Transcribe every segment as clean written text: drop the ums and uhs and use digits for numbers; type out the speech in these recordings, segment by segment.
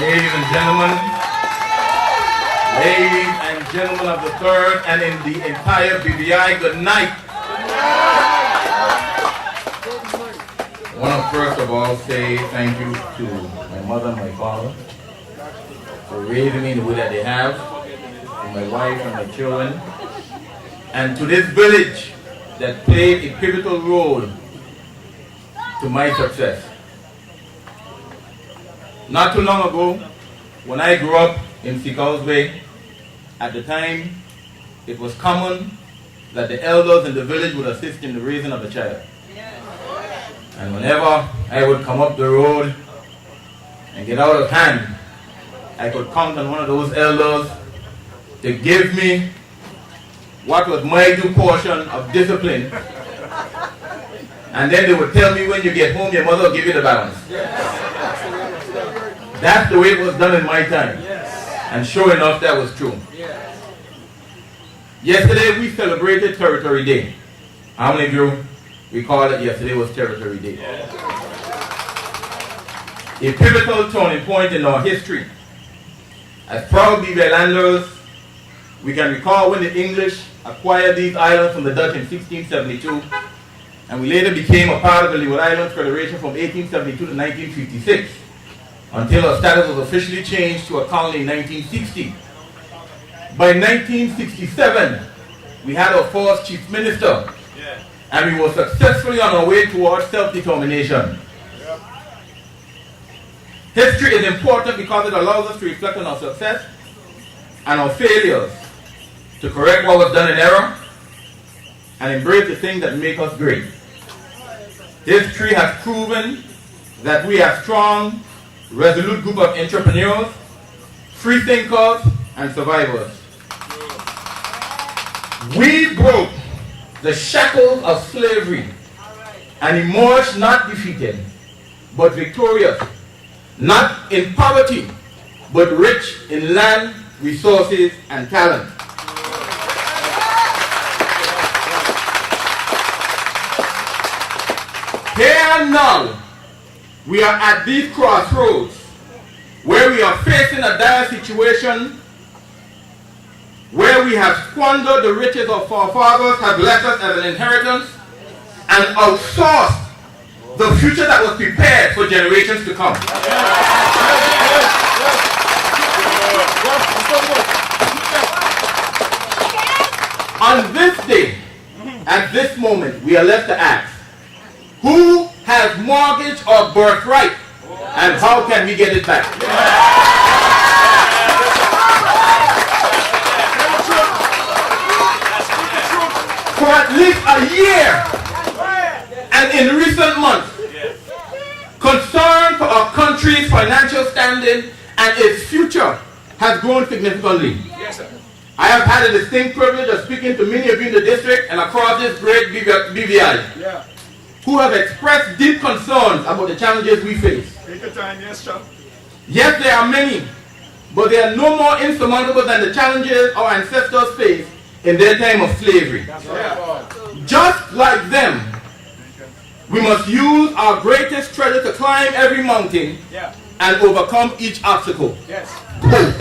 Ladies and gentlemen of the third and in the entire BVI, good night. I want to first of all say thank you to my mother and my father for raising me in the way that they have, to my wife and my children, and to this village that played a pivotal role to my success. Not too long ago, when I grew up in Seacoast Bay, at the time, it was common that the elders in the village would assist in the raising of a child. And whenever I would come up the road and get out of hand, I could count on one of those elders to give me what was my due portion of discipline. And then they would tell me, when you get home, your mother will give you the balance. That's the way it was done in my time. And sure enough, that was true. Yesterday, we celebrated Territory Day. How many of you recall that yesterday was Territory Day? A pivotal turning point in our history. As proud BVI landers, we can recall when the English acquired these islands from the Dutch in 1672, and we later became a part of the Leeward Islands Federation from 1872 to 1956, until our status was officially changed to a colony in 1960. By 1967, we had our first chief minister, and we were successfully on our way towards self-determination. History is important because it allows us to reflect on our success and our failures, to correct what was done in error, and embrace the things that make us great. History has proven that we are strong, resolute group of entrepreneurs, free thinkers, and survivors. We broke the shackles of slavery and emerged not defeated, but victorious, not in poverty, but rich in land, resources, and talent. Here now, we are at these crossroads where we are facing a dire situation, where we have squandered the riches of our fathers have left us as an inheritance, and outsourced the future that was prepared for generations to come. On this day, at this moment, we are left to ask, who has mortgaged our birthright, and how can we get it back? For at least a year, and in recent months, concern for our country's financial standing and its future has grown significantly. I have had a distinct privilege of speaking to many of you in the district and across this great BVI, who have expressed deep concerns about the challenges we face. Take your time, yes, Chuck. Yes, there are many, but they are no more insurmountable than the challenges our ancestors faced in their time of slavery. Just like them, we must use our greatest treasure to climb every mountain and overcome each obstacle. Hope.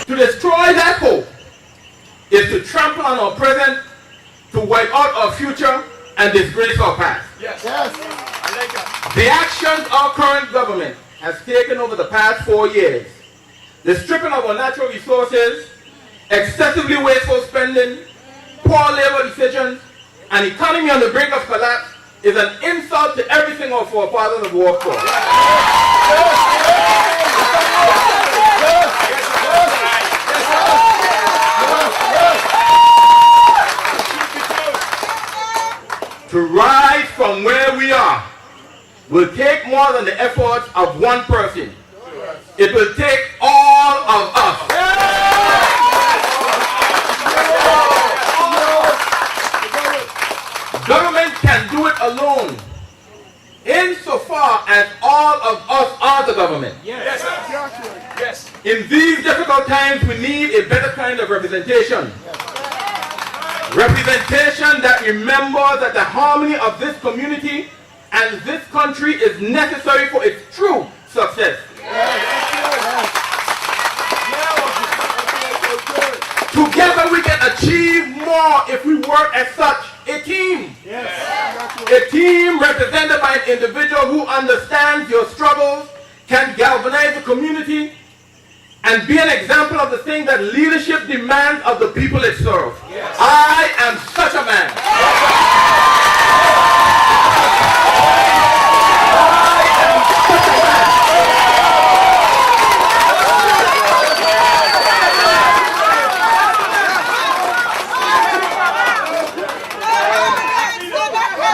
To destroy that hope is to trample on our present, to wipe out our future, and disgrace our past. I like that. The actions our current government has taken over the past 4 years, the stripping of our natural resources, excessively wasteful spending, poor labor decisions, an economy on the brink of collapse, is an insult to everything our forefathers have worked for. To rise from where we are will take more than the efforts of one person. It will take all of us. Government can do it alone, insofar as all of us are the government. In these difficult times, we need a better kind of representation. Representation that remembers that the harmony of this community and this country is necessary for its true success. Together we can achieve more if we work as such a team. A team represented by an individual who understands your struggles, can galvanize the community, and be an example of the thing that leadership demands of the people it serves. I am such a man.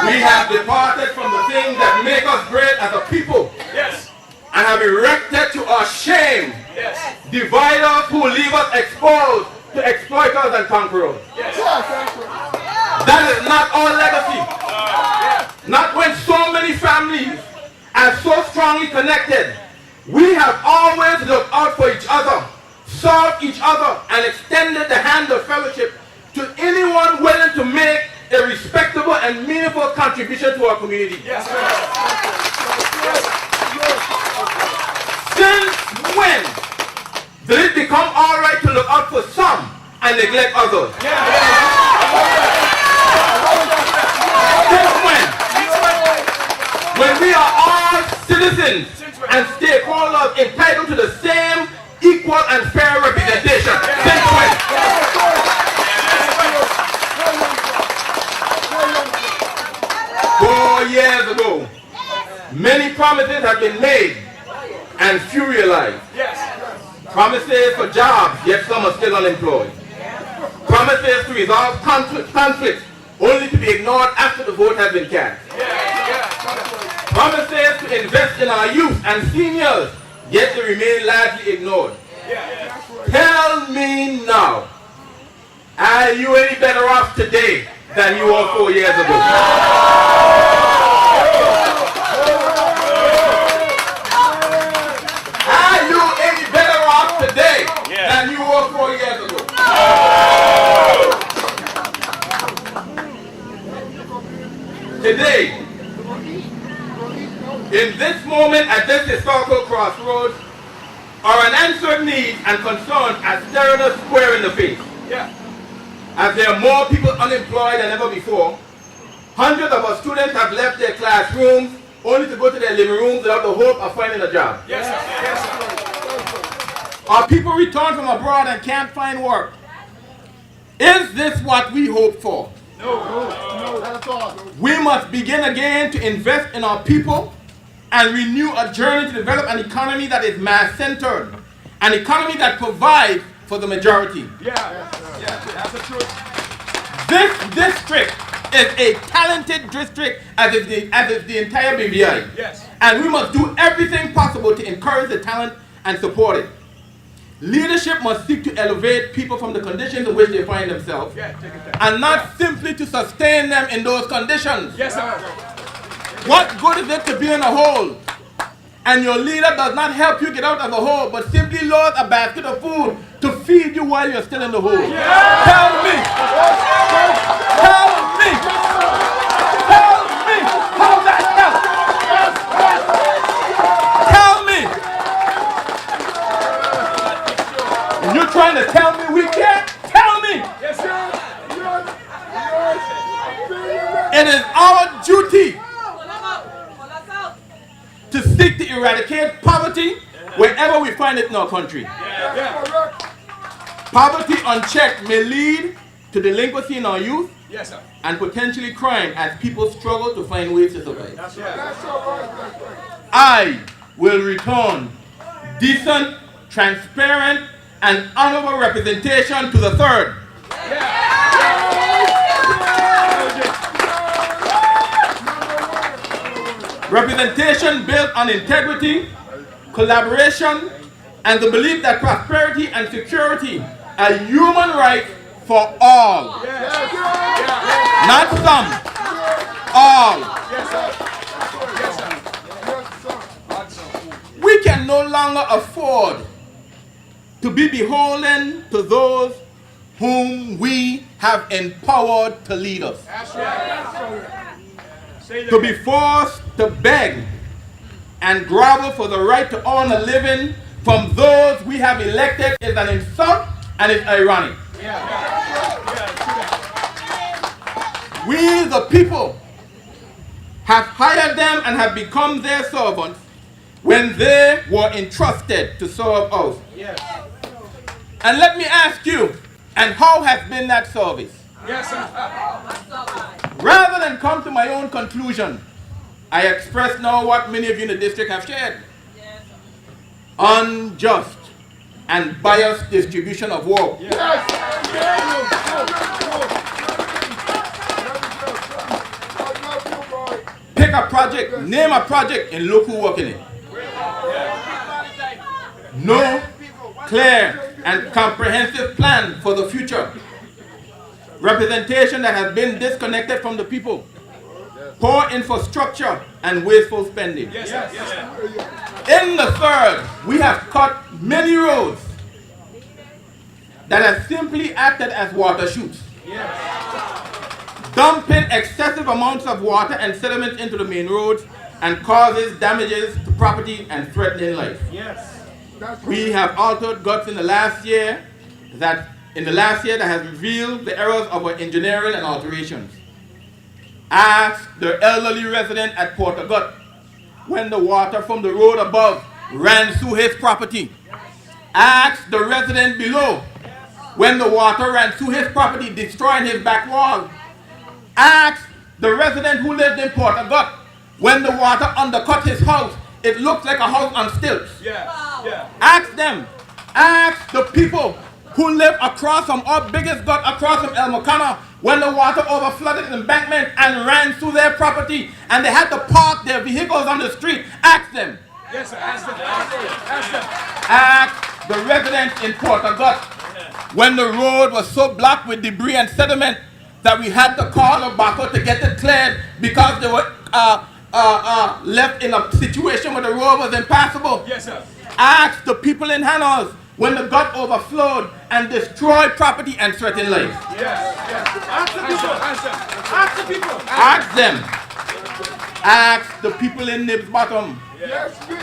We have departed from the things that make us great as a people. And have erected to our shame dividers who leave us exposed to exploiters and conquerors. That is not our legacy. Not when so many families are so strongly connected. We have always looked out for each other, served each other, and extended the hand of fellowship to anyone willing to make a respectable and meaningful contribution to our community. Since when did it become all right to look out for some and neglect others? Since when? When we are all citizens and stakeholders entitled to the same equal and fair representation. Since when? 4 years ago, many promises have been made and few realized. Promises for jobs, yet some are still unemployed. Promises to resolve conflicts, only to be ignored after the vote has been cast. Promises to invest in our youth and seniors, yet they remain largely ignored. Tell me now, are you any better off today than you were 4 years ago? Are you any better off today than you were 4 years ago? Today, in this moment at this historical crossroads, are unanswered needs and concerns are staring us square in the face. As there are more people unemployed than ever before, hundreds of our students have left their classrooms only to go to their living rooms without the hope of finding a job. Our people return from abroad and can't find work. Is this what we hoped for? No, not at all. We must begin again to invest in our people and renew a journey to develop an economy that is mass-centered, an economy that provides for the majority. That's the truth. This district is a talented district as is the entire BVI. And we must do everything possible to encourage the talent and support it. Leadership must seek to elevate people from the conditions in which they find themselves, and not simply to sustain them in those conditions. What good is it to be in a hole and your leader does not help you get out of the hole, but simply loads a basket of food to feed you while you're still in the hole? Tell me! How that helps? Tell me! You're trying to tell me we can't? Tell me! It is our duty to seek to eradicate poverty wherever we find it in our country. Poverty unchecked may lead to delinquency in our youth and potentially crime as people struggle to find ways to survive. I will return decent, transparent, and honorable representation to the third. Representation built on integrity, collaboration, and the belief that prosperity and security are human rights for all. Not some, all. We can no longer afford to be beholden to those whom we have empowered to lead us. That's right. To be forced to beg and grovel for the right to earn a living from those we have elected is an insult and it's ironic. We, the people, have hired them and have become their servants when they were entrusted to serve us. And let me ask you, and how has been that service? Yes, sir. Rather than come to my own conclusion, I express now what many of you in the district have shared. Unjust and biased distribution of work. Pick a project, name a project, and look who work in it. No clear and comprehensive plan for the future. Representation that has been disconnected from the people. Poor infrastructure and wasteful spending. In the third, we have cut many roads that have simply acted as water chutes, dumping excessive amounts of water and sediment into the main roads and causes damages to property and threatening life. We have altered guts in the last year that has revealed the errors of our engineering and alterations. Ask the elderly resident at Porter Gut when the water from the road above ran through his property. Ask the resident below when the water ran through his property, destroying his back wall. Ask the resident who lived in Porter Gut when the water undercut his house. It looked like a house on stilts. Ask them. Ask the people who live across from our biggest gut across from El Mokana when the water overflooded the embankment and ran through their property and they had to park their vehicles on the street. Ask them. Yes, sir. Ask them. Ask them. Ask the residents in Porter Gut when the road was so blocked with debris and sediment that we had to call a backer to get it cleared because they were left in a situation where the road was impassable. Yes, sir. Ask the people in Hanos when the gut overflowed and destroyed property and threatened lives. Ask the people. Ask the people. Ask them. Ask the people in Nibs Bottom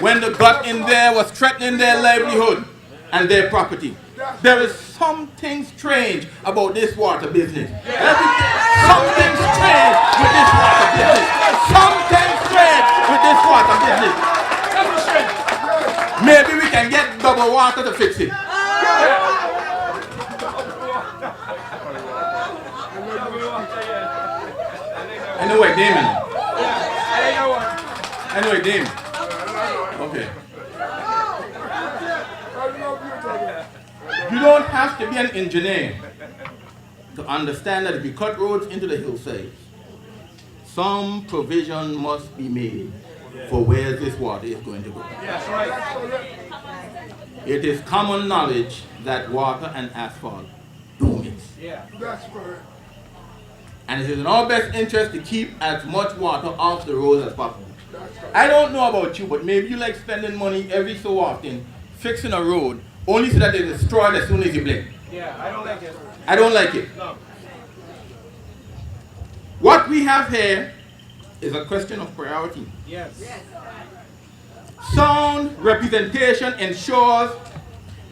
when the gut in there was threatening their livelihood and their property. There is something strange about this water business. Something strange with this water business. Something strange with this water business. Maybe we can get double water to fix it. Anyway, Damon. Anyway, Damon. Okay. You don't have to be an engineer to understand that if you cut roads into the hillsides, some provision must be made for where this water is going to go. Yes, right. It is common knowledge that water and asphalt do mix. That's right. And it is in our best interest to keep as much water off the roads as possible. I don't know about you, but maybe you like spending money every so often fixing a road only so that it's destroyed as soon as you blink. I don't like it. I don't like it. No. What we have here is a question of priority. Yes. Sound representation ensures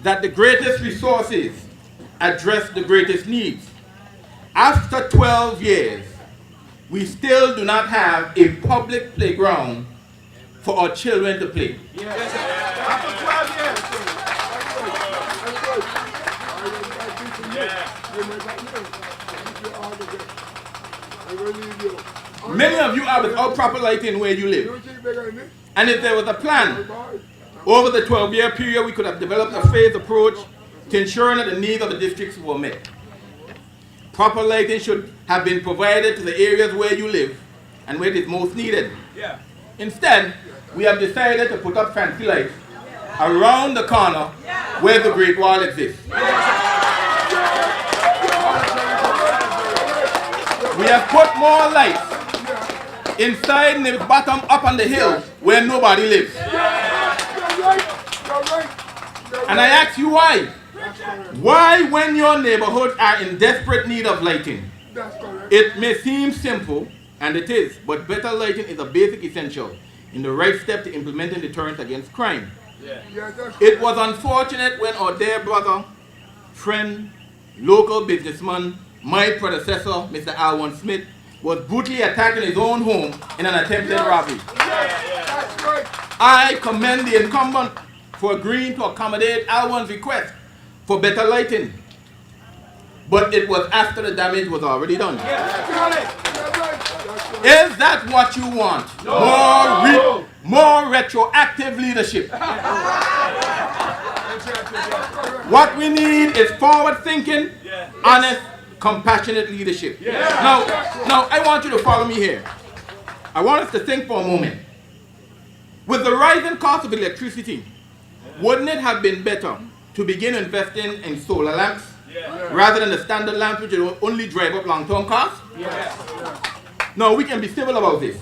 that the greatest resources address the greatest needs. After 12 years, we still do not have a public playground for our children to play. Yes. After 12 years. Many of you are without proper lighting where you live. And if there was a plan, over the 12-year period, we could have developed a phased approach to ensuring that the needs of the districts were met. Proper lighting should have been provided to the areas where you live and where it is most needed. Instead, we have decided to put up fancy lights around the corner where the Great Wall exists. We have put more lights inside the bottom up on the hill where nobody lives. And I ask you why. Why, when your neighborhoods are in desperate need of lighting, it may seem simple, and it is, but better lighting is a basic essential in the right step to implementing deterrence against crime. It was unfortunate when our dear brother, friend, local businessman, my predecessor, Mr. Alwan Smith, was brutally attacked in his own home in an attempted robbery. I commend the incumbent for agreeing to accommodate Alwan's request for better lighting. But it was after the damage was already done. Is that what you want? No. More retroactive leadership. What we need is forward-thinking, honest, compassionate leadership. Now, I want you to follow me here. I want us to think for a moment. With the rising cost of electricity, wouldn't it have been better to begin investing in solar lamps rather than the standard lamps which will only drive up long-term costs? Now, we can be civil about this.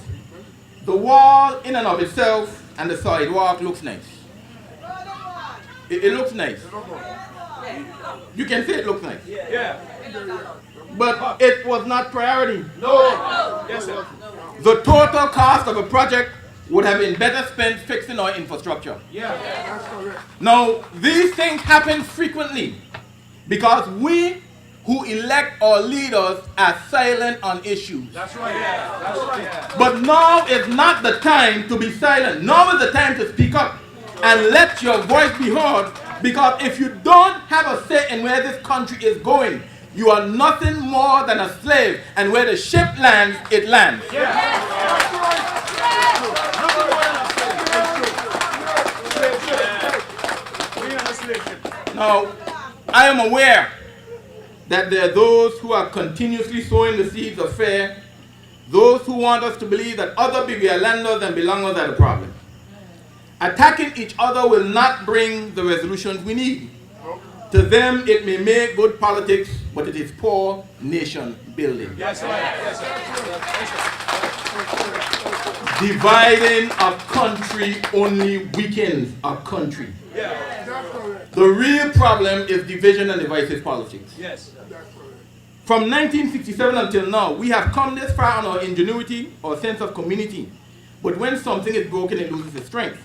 The wall in and of itself and the sidewalk looks nice. It looks nice. You can say it looks nice. But it was not priority. The total cost of a project would have been better spent fixing our infrastructure. Now, these things happen frequently because we who elect our leaders are silent on issues. But now is not the time to be silent. Now is the time to speak up and let your voice be heard, because if you don't have a say in where this country is going, you are nothing more than a slave, and where the ship lands, it lands. Now, I am aware that there are those who are continuously sowing the seeds of fear, those who want us to believe that other landers and belongers are the problem. Attacking each other will not bring the resolutions we need. To them, it may make good politics, but it is poor nation building. Dividing a country only weakens a country. The real problem is division and divisive politics. From 1967 until now, we have come this far on our ingenuity or sense of community. But when something is broken, it loses its strength.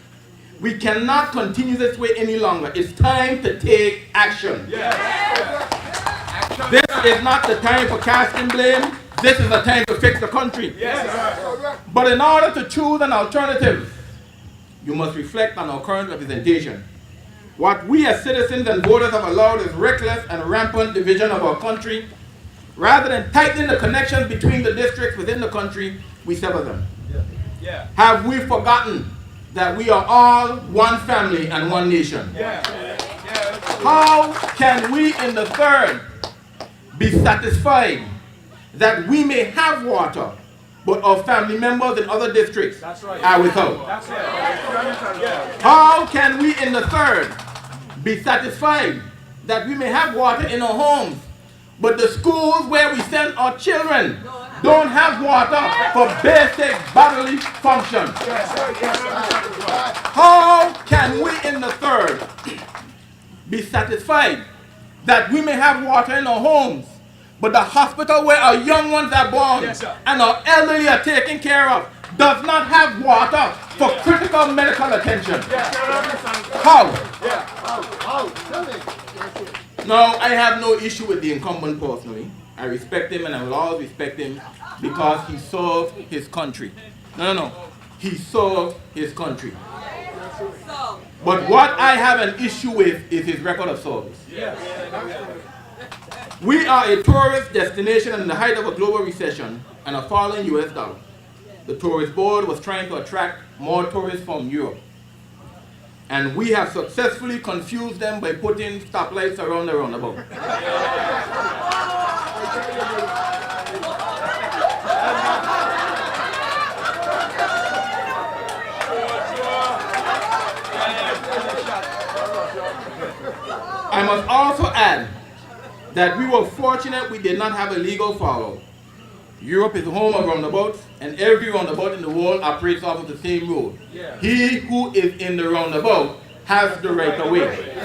We cannot continue this way any longer. It's time to take action. This is not the time for casting blame. This is the time to fix the country. But in order to choose an alternative, you must reflect on our current representation. What we as citizens and voters have allowed is reckless and rampant division of our country. Rather than tightening the connections between the districts within the country, we sever them. Have we forgotten that we are all one family and one nation? How can we in the third be satisfied that we may have water, but our family members in other districts are without? How can we in the third be satisfied that we may have water in our homes, but the schools where we send our children don't have water for basic bodily function? How can we in the third be satisfied that we may have water in our homes, but the hospital where our young ones are born and our elderly are taken care of does not have water for critical medical attention? How? Now, I have no issue with the incumbent personally. I respect him and I will always respect him because he served his country. No. He served his country. But what I have an issue with is his record of service. We are a tourist destination in the height of a global recession and a falling US dollar. The tourist board was trying to attract more tourists from Europe. And we have successfully confused them by putting stoplights around the roundabout. I must also add that we were fortunate we did not have a legal fallout. Europe is the home of roundabouts, and every roundabout in the world operates off of the same road. He who is in the roundabout has the right of way.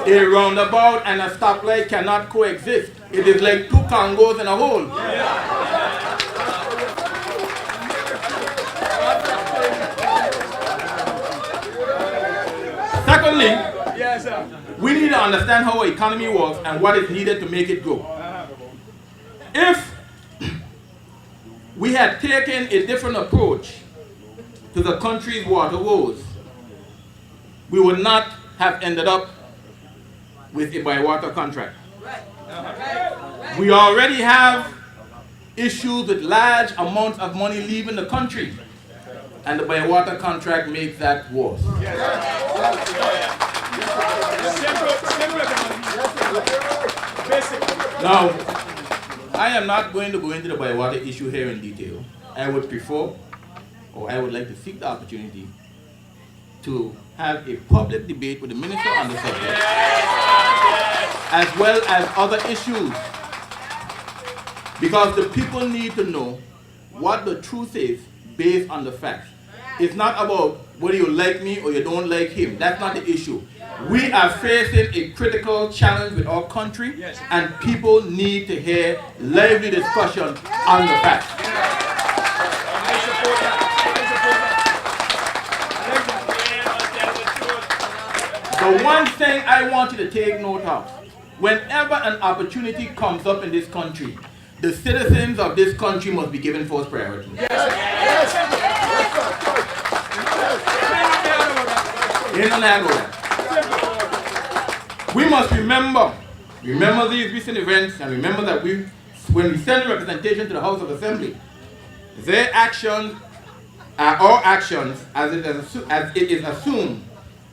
A roundabout and a stoplight cannot coexist. It is like two Congos in a hole. Secondly, we need to understand how our economy works and what is needed to make it grow. If we had taken a different approach to the country's water woes, we would not have ended up with a by-water contract. We already have issues with large amounts of money leaving the country, and the by-water contract makes that worse. Now, I am not going to go into the by-water issue here in detail. I would prefer, or I would like to seek the opportunity to have a public debate with the minister on the subject, as well as other issues, because the people need to know what the truth is based on the facts. It's not about whether you like me or you don't like him. That's not the issue. We are facing a critical challenge with our country, and people need to hear lively discussion on the facts. The one thing I want you to take note of, whenever an opportunity comes up in this country, the citizens of this country must be given first priority. We must remember these recent events, and remember that when we send representation to the House of Assembly, their actions are our actions, as it is assumed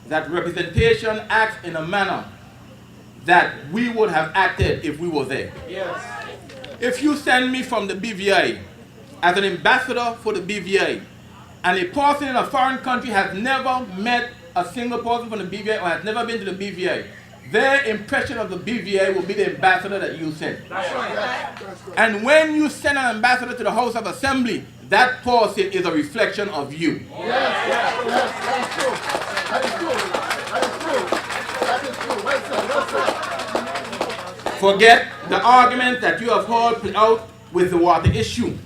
that representation acts in a manner that we would have acted if we were there. Yes. If you send me from the BVI as an ambassador for the BVI, and a person in a foreign country has never met a single person from the BVI or has never been to the BVI, their impression of the BVI will be the ambassador that you sent. That's right. And when you send an ambassador to the House of Assembly, that person is a reflection of you. Yes, that's true. That is true. Forget the argument that you have heard put out with the water issue.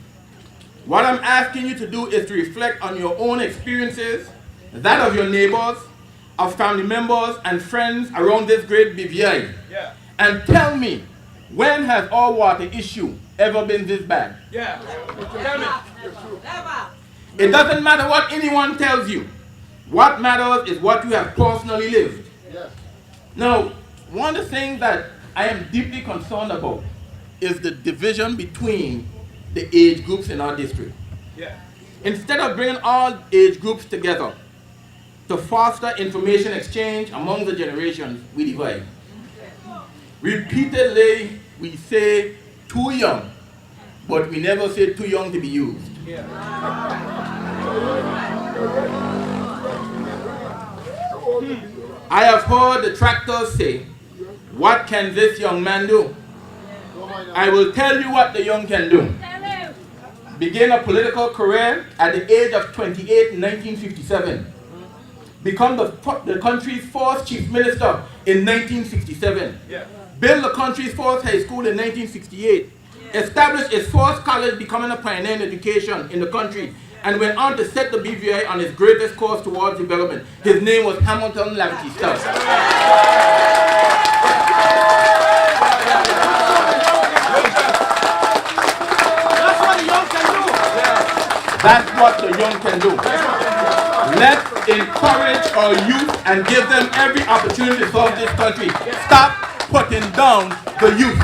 What I'm asking you to do is to reflect on your own experiences, that of your neighbors, of family members and friends around this great BVI. Yeah. And tell me, when has our water issue ever been this bad? Yeah. Tell me. It doesn't matter what anyone tells you. What matters is what you have personally lived. Yeah. Now, one of the things that I am deeply concerned about is the division between the age groups in our district. Yeah. Instead of bringing all age groups together to foster information exchange among the generations, we divide. Repeatedly, we say too young, but we never say too young to be used. Yeah. I have heard detractors say, "What can this young man do?" I will tell you what the young can do. Begin a political career at the age of 28 in 1957. Become the country's first chief minister in 1967. Yeah. Build the country's first high school in 1968. Yeah. Establish its first college, becoming a pioneer in education in the country, and went on to set the BVI on its greatest course towards development. His name was Hamilton Lavity Stubbs. That's what the young can do. Let's encourage our youth and give them every opportunity to serve this country. Stop putting down the youth.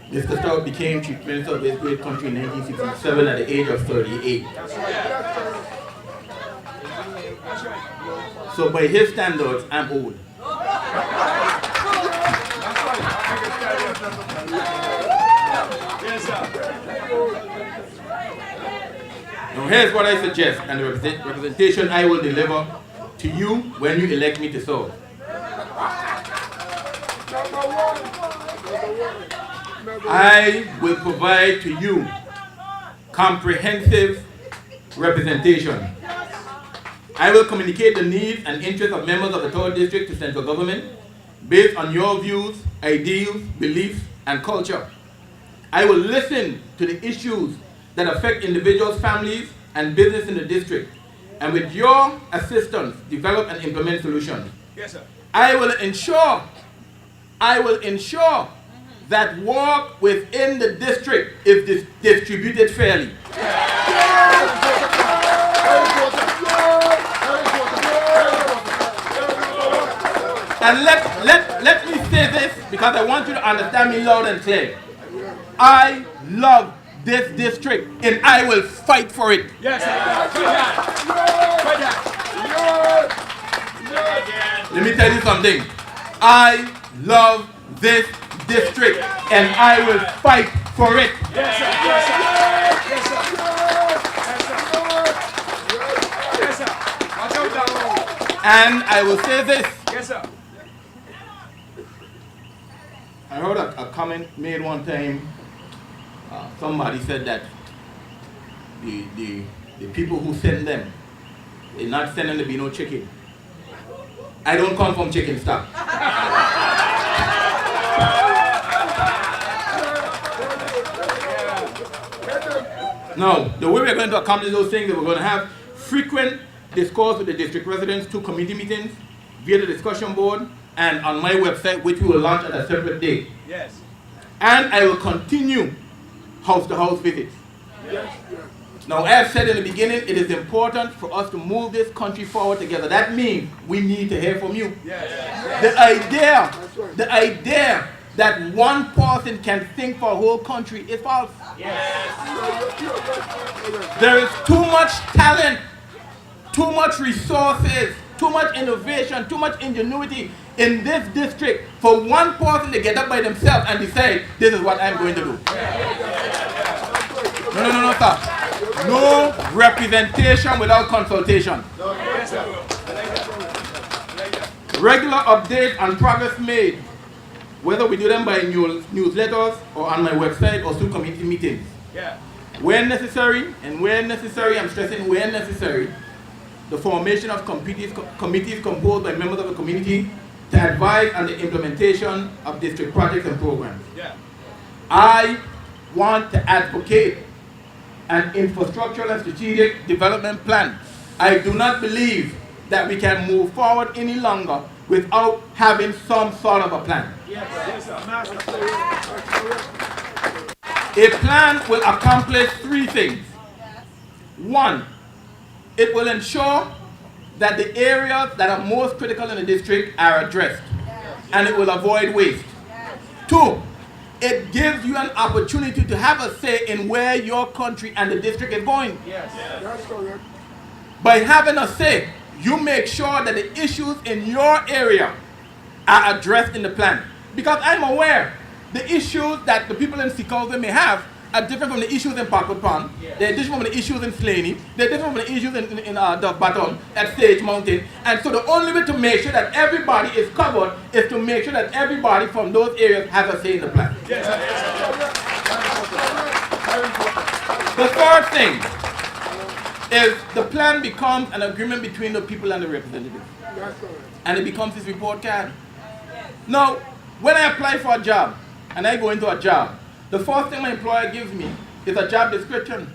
Mr. Stubbs became chief minister of this great country in 1967 at the age of 38. So by his standards, I'm old. Now here's what I suggest, and the representation I will deliver to you when you elect me to serve. I will provide to you comprehensive representation. I will communicate the needs and interests of members of the 3rd District to central government based on your views, ideals, beliefs, and culture. I will listen to the issues that affect individuals, families, and business in the district, and with your assistance, develop and implement solutions. Yes, sir. I will ensure that work within the district is distributed fairly. And let me say this because I want you to understand me loud and clear. I love this district and I will fight for it. Yes, sir. Let me tell you something. I love this district and I will fight for it. Yes, sir. Yes, sir. Yes, sir. Yes, sir. Watch out, Donald. And I will say this. Yes, sir. I heard a comment made one time. Somebody said that the people who send them, they're not sending to be no chicken. I don't come from chicken stock. No, the way we're going to accomplish those things is we're going to have frequent discourse with the district residents, 2 committee meetings, via the discussion board, and on my website, which we will launch at a separate date. Yes. And I will continue house-to-house visits. Yes. Now, as said in the beginning, it is important for us to move this country forward together. That means we need to hear from you. Yes. The idea that one person can think for a whole country is false. Yes. There is too much talent, too much resources, too much innovation, too much ingenuity in this district for one person to get up by themselves and decide, this is what I'm going to do. No, sir. No representation without consultation. Regular updates and progress made, whether we do them by newsletters or on my website or through community meetings. Yeah. Where necessary, I'm stressing where necessary, the formation of committees composed by members of the community to advise on the implementation of district projects and programs. Yeah. I want to advocate an infrastructural and strategic development plan. I do not believe that we can move forward any longer without having some sort of a plan. Yes, sir. Master. A plan will accomplish 3 things. 1, it will ensure that the areas that are most critical in the district are addressed, and it will avoid waste. 2, it gives you an opportunity to have a say in where your country and the district is going. Yes. That's correct. By having a say, you make sure that the issues in your area are addressed in the plan. Because I'm aware the issues that the people in Sikauze may have are different from the issues in Parkwood Pond. They're different from the issues in Slaney. They're different from the issues in Duff Baton at Sage Mountain. And so the only way to make sure that everybody is covered is to make sure that everybody from those areas has a say in the plan. Yes, The 3rd thing is the plan becomes an agreement between the people and the representatives. That's correct. And it becomes his report card. Now, when I apply for a job and I go into a job, the first thing my employer gives me is a job description.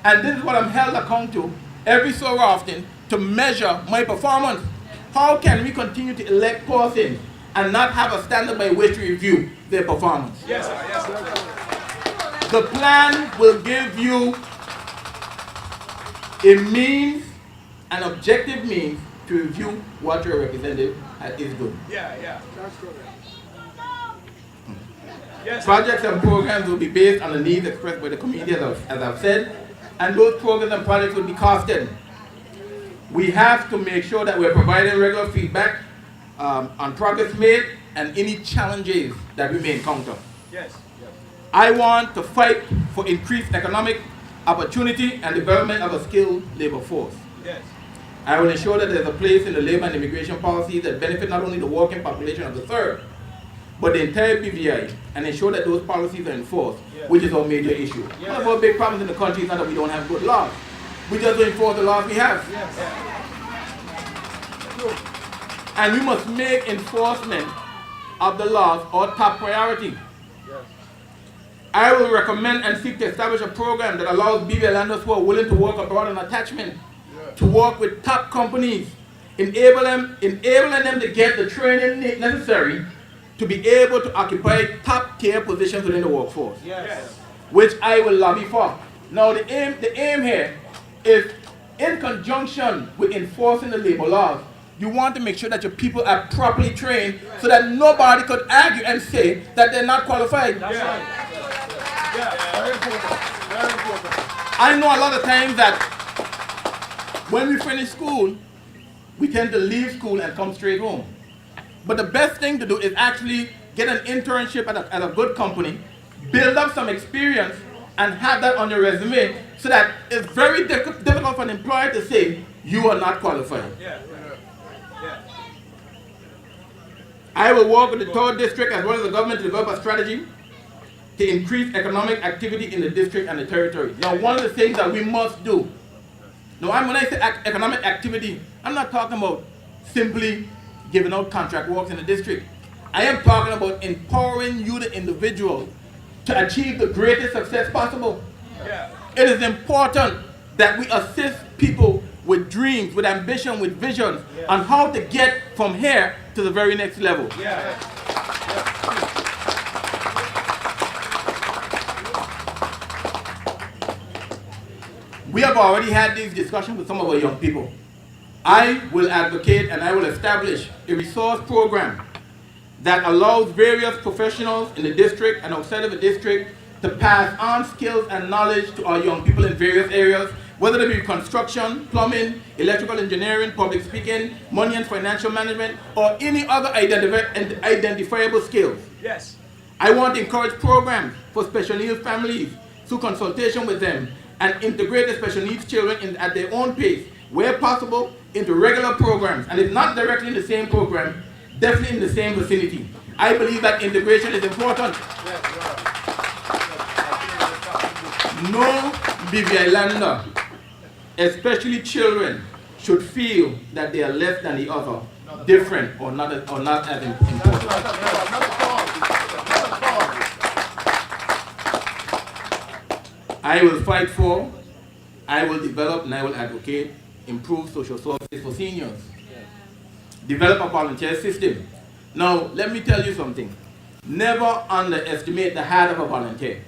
And this is what I'm held account to every so often to measure my performance. How can we continue to elect persons and not have a standard by which to review their performance? Yes, sir. Yes, sir. The plan will give you a means, an objective means to review what your representative is doing. Yeah. That's correct. Yes, sir. Projects and programs will be based on the needs expressed by the community, as I've said, and those programs and projects will be costed. We have to make sure that we're providing regular feedback on progress made and any challenges that we may encounter. Yes. I want to fight for increased economic opportunity and development of a skilled labor force. Yes. I will ensure that there's a place in the labor and immigration policies that benefit not only the working population of the 3rd, but the entire BVI, and ensure that those policies are enforced, which is our major issue. One of our big problems in the country is not that we don't have good laws. We just don't enforce the laws we have. And we must make enforcement of the laws our top priority. I will recommend and seek to establish a program that allows BVI landers who are willing to work abroad on attachment to work with top companies, enabling them to get the training necessary to be able to occupy top tier positions within the workforce, which I will lobby for. Now the aim here is, in conjunction with enforcing the labor laws, you want to make sure that your people are properly trained so that nobody could argue and say that they're not qualified. That's right. Very important. Very important. I know a lot of times that when we finish school, we tend to leave school and come straight home. But the best thing to do is actually get an internship at a good company, build up some experience, and have that on your resume so that it's very difficult for an employer to say you are not qualified. I will work with the 3rd District as well as the government to develop a strategy to increase economic activity in the district and the territory. Now, one of the things that we must do, when I say economic activity, I'm not talking about simply giving out contract works in the district. I am talking about empowering you, the individual, to achieve the greatest success possible. It is important that we assist people with dreams, with ambition, with visions on how to get from here to the very next level. We have already had these discussions with some of our young people. I will advocate and I will establish a resource program that allows various professionals in the district and outside of the district to pass on skills and knowledge to our young people in various areas, whether it be construction, plumbing, electrical engineering, public speaking, money and financial management, or any other identifiable skills. I want to encourage programs for special needs families through consultation with them and integrate the special needs children at their own pace, where possible, into regular programs. And if not directly in the same program, definitely in the same vicinity. I believe that integration is important. No BVI lander, especially children, should feel that they are less than the other, different or not as important. I will fight for, I will develop, and I will advocate improve social services for seniors. Develop a volunteer system. Now, let me tell you something. Never underestimate the heart of a volunteer.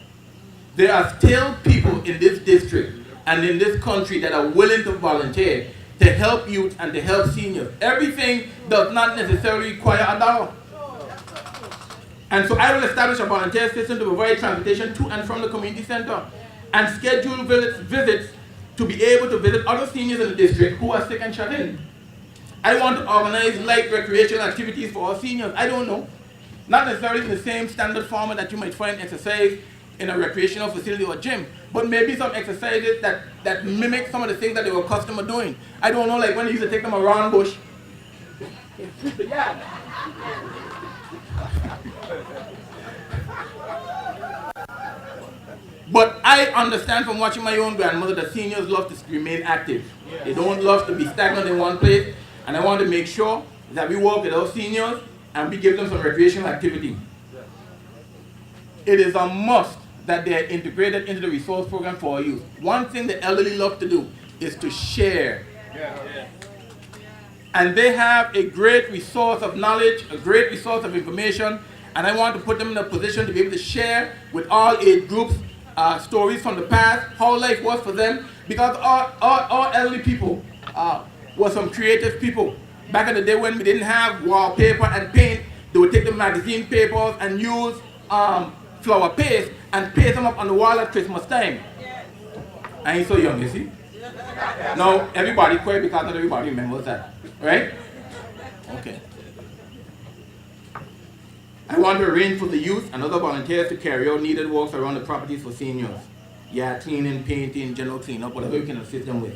There are still people in this district and in this country that are willing to volunteer to help youth and to help seniors. Everything does not necessarily require $1. And so I will establish a volunteer system to provide transportation to and from the community center and schedule visits to be able to visit other seniors in the district who are sick and shut in. I want to organize light recreational activities for our seniors. I don't know. Not necessarily in the same standard format that you might find exercise in a recreational facility or gym, but maybe some exercises that mimic some of the things that they were accustomed to doing. I don't know, like when they used to take them around bush. But I understand from watching my own grandmother that seniors love to remain active. They don't love to be stagnant in one place. And I want to make sure that we work with our seniors and we give them some recreational activity. It is a must that they are integrated into the resource program for our youth. One thing the elderly love to do is to share. And they have a great resource of knowledge, a great resource of information, and I want to put them in a position to be able to share with all age groups stories from the past, how life was for them, because our elderly people were some creative people. Back in the day when we didn't have wallpaper and paint, they would take the magazine papers and use flower paste and paste them up on the wall at Christmas time. I ain't so young, you see? Now, everybody quiet because not everybody remembers that, right? Okay. I want to arrange for the youth and other volunteers to carry out needed works around the properties for seniors. Yeah, cleaning, painting, general cleanup, whatever you can assist them with.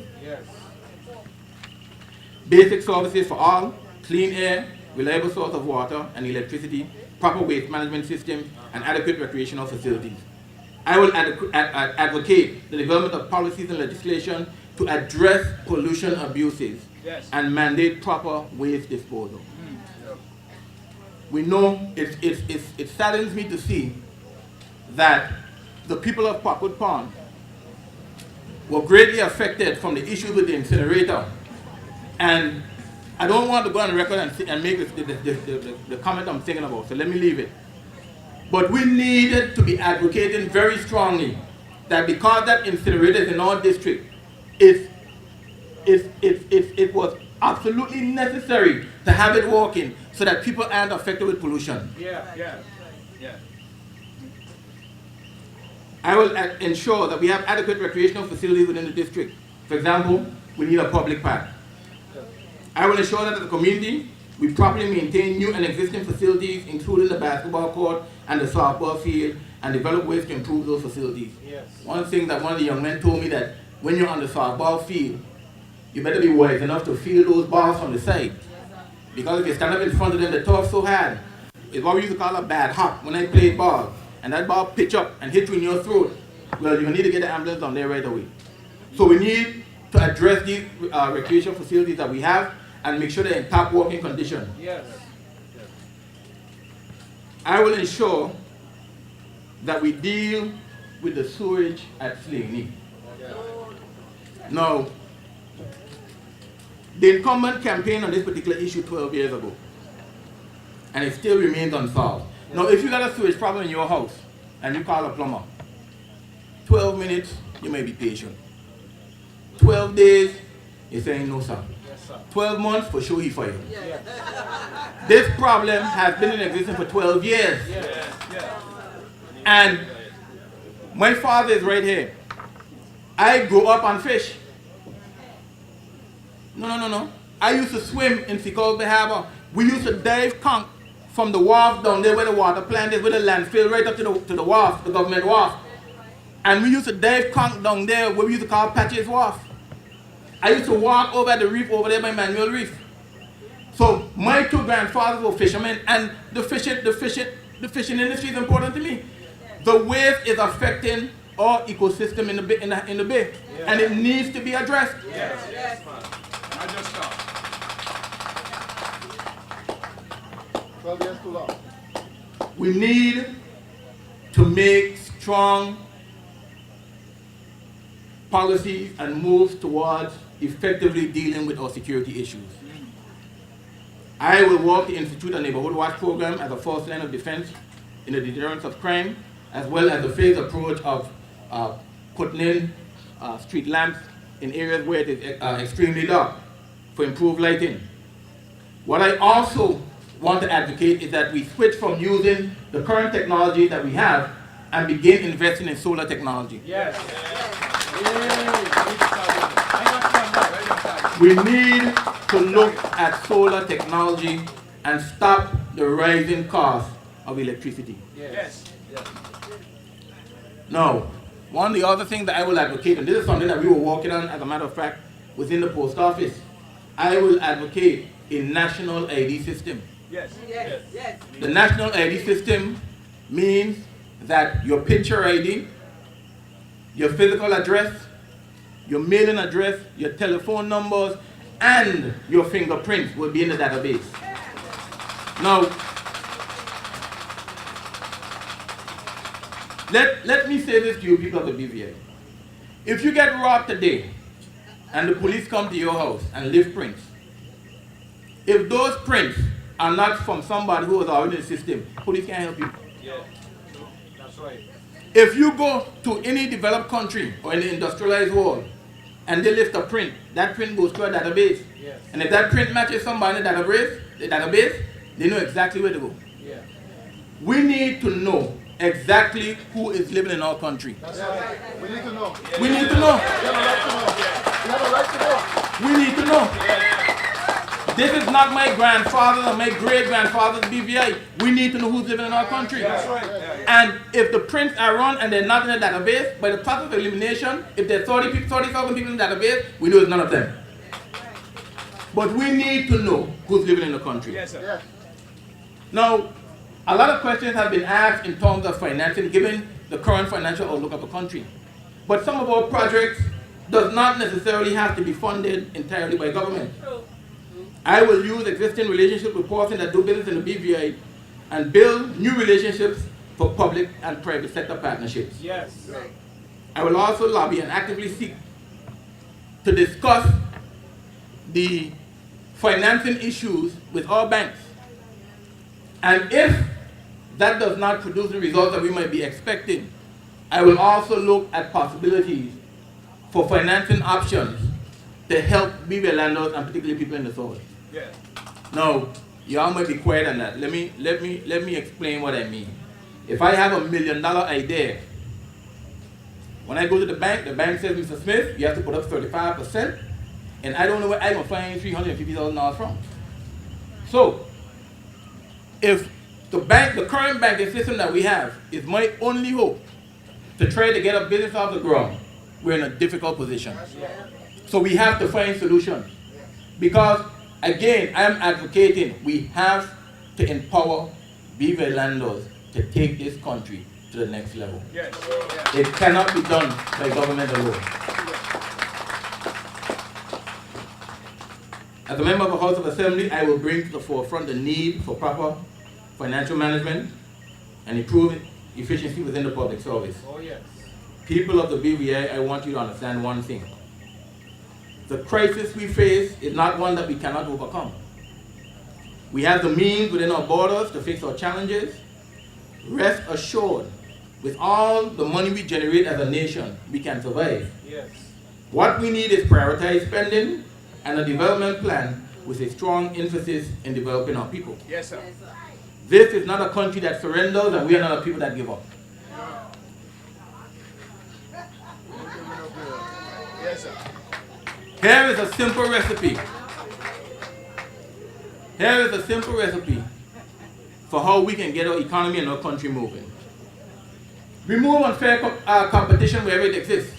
Basic services for all, clean air, reliable source of water and electricity, proper waste management systems, and adequate recreational facilities. I will advocate the development of policies and legislation to address pollution abuses and mandate proper waste disposal. We know it saddens me to see that the people of Parkwood Pond were greatly affected from the issue with the incinerator. And I don't want to go on record and make the comment I'm thinking about, so let me leave it. But we needed to be advocating very strongly that because that incinerator is in our district, it was absolutely necessary to have it working so that people aren't affected with pollution. Yeah. I will ensure that we have adequate recreational facilities within the district. For example, we need a public park. I will ensure that as a community, we properly maintain new and existing facilities, including the basketball court and the softball field, and develop ways to improve those facilities. Yes. One thing that one of the young men told me, that when you're on the softball field, you better be wise enough to feel those balls from the side. Because if you stand up in front of them, they toss so hard. It's what we used to call a bad hop when I played ball. And that ball pitch up and hit you in your throat. Well, you're going to need to get the ambulance down there right away. So we need to address these recreation facilities that we have and make sure they're in top working condition. Yes. I will ensure that we deal with the sewage at Slaney. Now, the incumbent campaigned on this particular issue 12 years ago, and it still remains unsolved. Now, if you got a sewage problem in your house and you call a plumber, 12 minutes, you may be patient. 12 days, you're saying no, sir. 12 months, for sure he fired. This problem has been in existence for 12 years. And my father is right here. I grew up on fish. No. I used to swim in Seacoast Bay Harbor. We used to dive conch from the wharf down there where the water plant is, where the landfill, right up to the wharf, the government wharf. And we used to dive conch down there where we used to call Patches Wharf. I used to walk over the reef over there by Manuel Reef. So my two grandfathers were fishermen, and the fishing industry is important to me. The waste is affecting our ecosystem in the bay, and it needs to be addressed. Yes. I just stopped. 12 years too long. We need to make strong policies and moves towards effectively dealing with our security issues. I will work to institute a neighborhood watch program as a first line of defense in the deterrence of crime, as well as the phased approach of putting in street lamps in areas where it is extremely dark for improved lighting. What I also want to advocate is that we switch from using the current technology that we have and begin investing in solar technology. Yes. We need to look at solar technology and stop the rising cost of electricity. Yes. Now, one of the other things that I will advocate, and this is something that we were working on, as a matter of fact, within the post office, I will advocate a national ID system. Yes. The national ID system means that your picture ID, your physical address, your mailing address, your telephone numbers, and your fingerprints will be in the database. Now, let me say this to you people of the BVI. If you get robbed today and the police come to your house and leave prints, if those prints are not from somebody who was already in the system, police can't help you. Yeah. That's right. If you go to any developed country or in the industrialized world and they lift a print, that print goes to a database. Yes. And if that print matches somebody in the database, they know exactly where to go. Yeah. We need to know exactly who is living in our country. That's right. We need to know. We need to know. We have a right to know. We have a right to know. We need to know. This is not my grandfather or my great-grandfather's BVI. We need to know who's living in our country. That's right. And if the prints are run and they're not in the database, by the process of elimination, if there's 30,000 people in the database, we know it's none of them. But we need to know who's living in the country. Yes, sir. Yes. Now, a lot of questions have been asked in terms of financing, given the current financial outlook of the country. But some of our projects does not necessarily have to be funded entirely by government. I will use existing relationships with persons that do business in the BVI and build new relationships for public and private sector partnerships. Yes. I will also lobby and actively seek to discuss the financing issues with all banks. And if that does not produce the results that we might be expecting, I will also look at possibilities for financing options to help BVI landlords and particularly people in the south. Yes. Now, y'all might be quiet on that. Let me explain what I mean. If I have $1 million idea, when I go to the bank says, Mr. Smith, you have to put up 35%, and I don't know where I'm going to find $350,000 from. So, if the current banking system that we have is my only hope to try to get a business off the ground, we're in a difficult position. So we have to find solutions. Because, again, I'm advocating we have to empower BVI landlords to take this country to the next level. Yes. It cannot be done by government alone. As a member of the House of Assembly, I will bring to the forefront the need for proper financial management and improve efficiency within the public service. Oh, yes. People of the BVI, I want you to understand one thing. The crisis we face is not one that we cannot overcome. We have the means within our borders to fix our challenges. Rest assured, with all the money we generate as a nation, we can survive. Yes. What we need is prioritized spending and a development plan with a strong emphasis in developing our people. Yes, sir. This is not a country that surrenders, and we are not a people that give up. Yes, sir. Here is a simple recipe. Here is a simple recipe for how we can get our economy and our country moving. Remove unfair competition wherever it exists.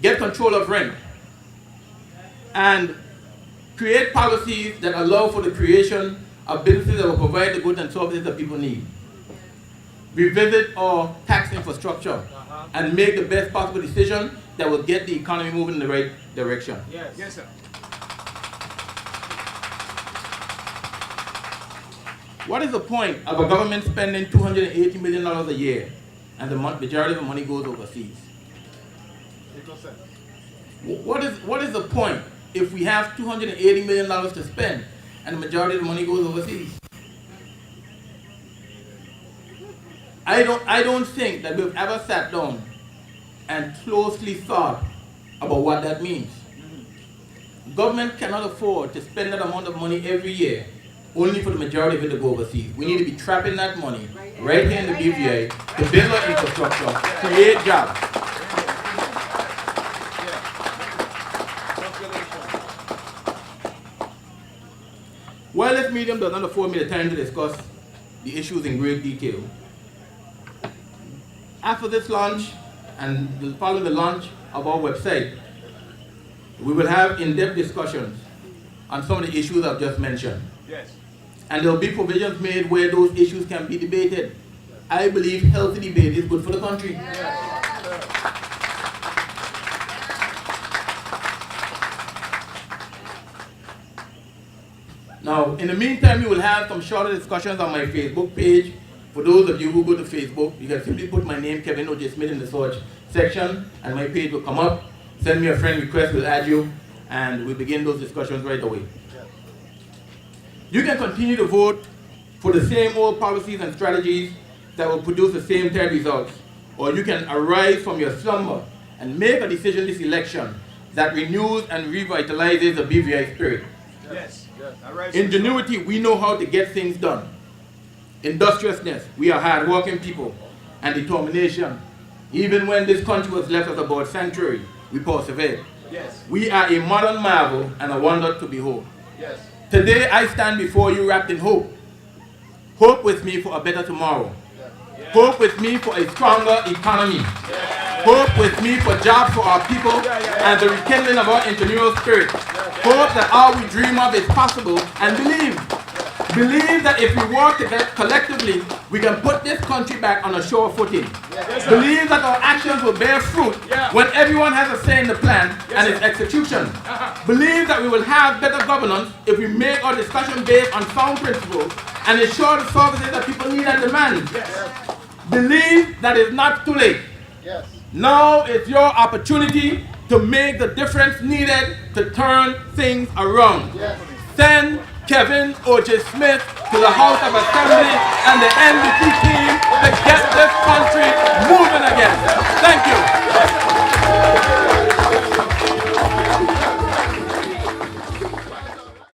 Get control of rent. And create policies that allow for the creation of businesses that will provide the goods and services that people need. Revisit our tax infrastructure and make the best possible decision that will get the economy moving in the right direction. Yes. Yes, sir. What is the point of a government spending $280 million a year and the majority of the money goes overseas? What is the point if we have $280 million to spend and the majority of the money goes overseas? I don't think that we've ever sat down and closely thought about what that means. Government cannot afford to spend that amount of money every year only for the majority of it to go overseas. We need to be trapping that money right here in the BVI to build our infrastructure, create jobs. While this medium does not afford me the time to discuss the issues in great detail, after this launch and following the launch of our website, we will have in-depth discussions on some of the issues I've just mentioned. Yes. And there will be provisions made where those issues can be debated. I believe healthy debate is good for the country. Now, in the meantime, you will have some shorter discussions on my Facebook page. For those of you who go to Facebook, you can simply put my name, Kevin O.J. Smith, in the search section, and my page will come up. Send me a friend request, we'll add you, and we'll begin those discussions right away. You can continue to vote for the same old policies and strategies that will produce the same type results, or you can arise from your slumber and make a decision this election that renews and revitalizes the BVI spirit. Yes. Ingenuity, we know how to get things done. Industriousness, we are hard-working people. And determination, even when this country was left as about sanctuary, we persevered. Yes. We are a modern marvel and a wonder to behold. Yes. Today I stand before you wrapped in hope. Hope with me for a better tomorrow. Yeah. Hope with me for a stronger economy. Yeah. Hope with me for jobs for our people and the rekindling of our entrepreneurial spirit. Hope that all we dream of is possible and believe. Believe that if we work together collectively, we can put this country back on a sure footing. Believe that our actions will bear fruit when everyone has a say in the plan and its execution. Believe that we will have better governance if we make our discussion based on sound principles and ensure the services that people need and demand. Believe that it's not too late. Now is your opportunity to make the difference needed to turn things around. Send Kevin O.J. Smith to the House of Assembly and the NDP team to get this country